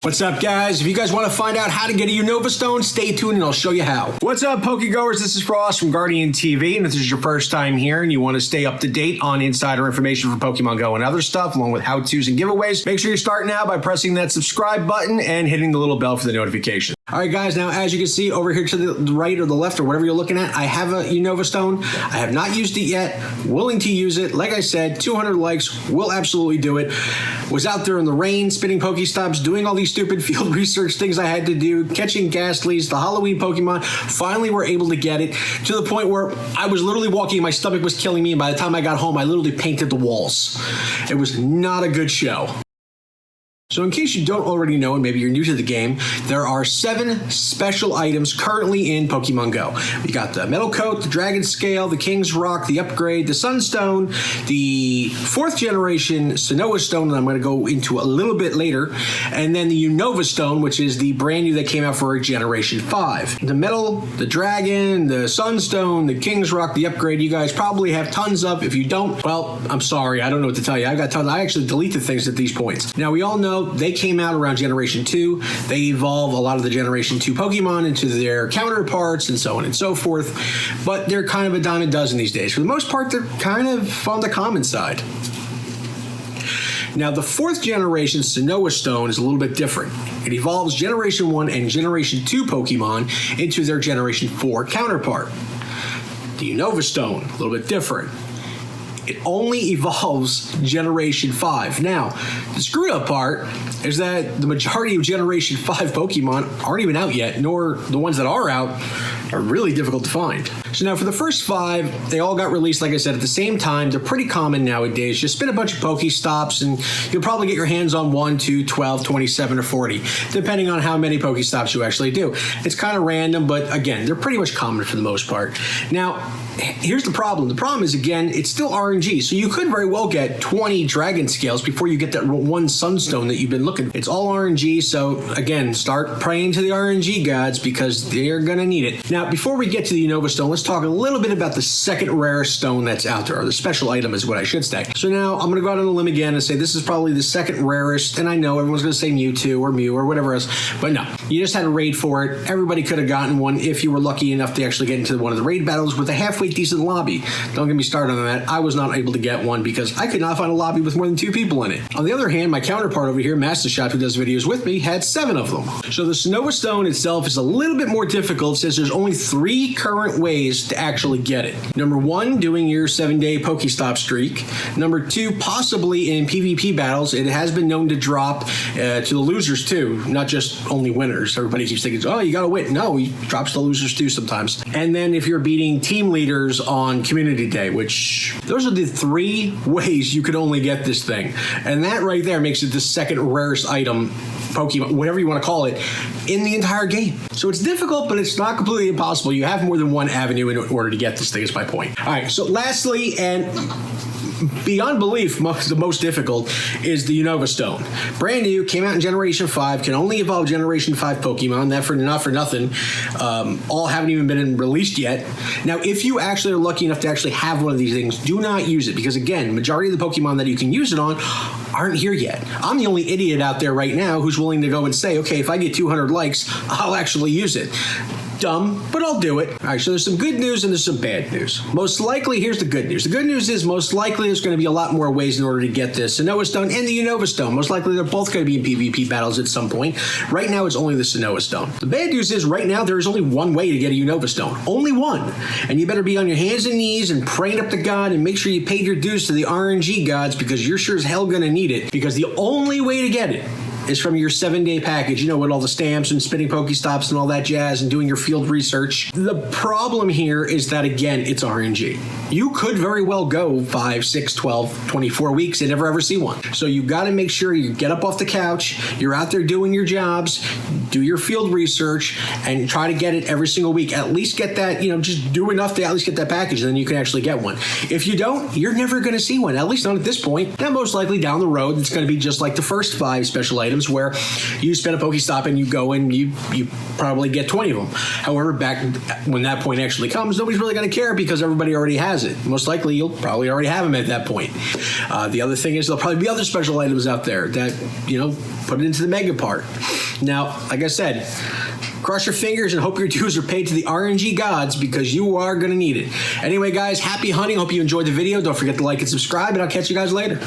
What's up, guys? If you guys want to find out how to get a UNOVA stone, stay tuned and I'll show you how. What's up, Pokegoers? This is Frost from Guardian TV, and if this is your first time here and you want to stay up to date on insider information for Pokemon Go and other stuff, along with how-tos and giveaways, make sure you start now by pressing that subscribe button and hitting the little bell for the notification. All right, guys, now as you can see over here to the right or the left or whatever you're looking at, I have a UNOVA stone. I have not used it yet, willing to use it. Like I said, 200 likes, will absolutely do it. Was out there in the rain, spinning Pokestops, doing all these stupid field research things I had to do, catching Ghastlies, the Halloween Pokemon. Finally were able to get it to the point where I was literally walking, my stomach was killing me, and by the time I got home, I literally painted the walls. It was not a good show. So in case you don't already know, and maybe you're new to the game, there are 7 special items currently in Pokemon Go. We got the Metal Coat, the Dragon Scale, the King's Rock, the Upgrade, the Sunstone, the 4th generation Sinnoh Stone that I'm going to go into a little bit later, and then the UNOVA Stone, which is the brand new that came out for Generation 5. The Metal, the Dragon, the Sunstone, the King's Rock, the Upgrade, you guys probably have tons of. If you don't, well, I'm sorry, I don't know what to tell you. I've got tons. I actually deleted things at these points. Now, we all know they came out around Generation 2. They evolve a lot of the Generation 2 Pokemon into their counterparts and so on and so forth, but they're kind of a dime a dozen these days. For the most part, they're kind of on the common side. Now, the 4th generation Sinnoh Stone is a little bit different. It evolves Generation 1 and Generation 2 Pokemon into their Generation 4 counterpart. The UNOVA Stone, a little bit different. It only evolves Generation 5. Now, the screwed up part is that the majority of Generation 5 Pokemon aren't even out yet, nor the ones that are out are really difficult to find. So now for the first 5, they all got released, like I said, at the same time. They're pretty common nowadays. Just spin a bunch of Pokestops and you'll probably get your hands on 1, 2, 12, 27, or 40, depending on how many Pokestops you actually do. It's kind of random, but again, they're pretty much common for the most part. Now, here's the problem. The problem is, again, it's still RNG, so you could very well get 20 Dragon Scales before you get that one Sunstone that you've been looking for. It's all RNG, so again, start praying to the RNG gods because they're going to need it. Now, before we get to the UNOVA Stone, let's talk a little bit about the second rarest stone that's out there, or the special item is what I should say. So now, I'm going to go out on a limb again and say this is probably the second rarest, and I know everyone's going to say Mewtwo or Mew or whatever else, but no. You just had to raid for it. Everybody could have gotten one if you were lucky enough to actually get into one of the raid battles with a halfway decent lobby. Don't get me started on that. I was not able to get one because I could not find a lobby with more than 2 people in it. On the other hand, my counterpart over here, Master Shot, who does videos with me, had 7 of them. So the Sinnoh Stone itself is a little bit more difficult since there's only 3 current ways to actually get it. Number 1, doing your 7-day Pokestop streak. Number 2, possibly in PvP battles. It has been known to drop to the losers too, not just only winners. Everybody keeps thinking, oh, you gotta win. No, he drops to losers too sometimes. And then if you're beating team leaders on Community Day, which those are the 3 ways you could only get this thing. And that right there makes it the second rarest item, Pokemon, whatever you want to call it, in the entire game. So it's difficult, but it's not completely impossible. You have more than one avenue in order to get this thing, is my point. All right, so lastly, and beyond belief, the most difficult is the UNOVA Stone. Brand new, came out in Generation 5, can only evolve Generation 5 Pokemon. That not for nothing. All haven't even been released yet. Now, if you actually are lucky enough to actually have one of these things, do not use it because, again, majority of the Pokemon that you can use it on aren't here yet. I'm the only idiot out there right now who's willing to go and say, okay, if I get 200 likes, I'll actually use it. Dumb, but I'll do it. All right, so there's some good news and there's some bad news. Most likely, here's the good news. The good news is most likely there's going to be a lot more ways in order to get this Sinnoh Stone and the UNOVA Stone. Most likely they're both going to be in PvP battles at some point. Right now, it's only the Sinnoh Stone. The bad news is right now there is only one way to get a UNOVA Stone. Only one. And you better be on your hands and knees and praying up to God and make sure you paid your dues to the RNG gods because you're sure as hell going to need it because the only way to get it is from your 7-day package, you know, with all the stamps and spinning Pokestops and all that jazz and doing your field research. The problem here is that, again, it's RNG. You could very well go 5, 6, 12, 24 weeks and never ever see one. So you got to make sure you get up off the couch, you're out there doing your jobs, do your field research, and try to get it every single week. At least get that, you know, just do enough to at least get that package, and then you can actually get one. If you don't, you're never going to see one, at least not at this point. Now, most likely down the road, it's going to be just like the first 5 special items. situations where you spend a Pokestop and you go and you probably get 20 of them. However, back when that point actually comes, nobody's really going to care because everybody already has it. Most likely, you'll probably already have them at that point. The other thing is there'll probably be other special items out there that, put it into the mega part. Now, like I said, cross your fingers and hope your dues are paid to the RNG gods because you are going to need it. Anyway, guys, happy hunting. Hope you enjoyed the video. Don't forget to like and subscribe, and I'll catch you guys later.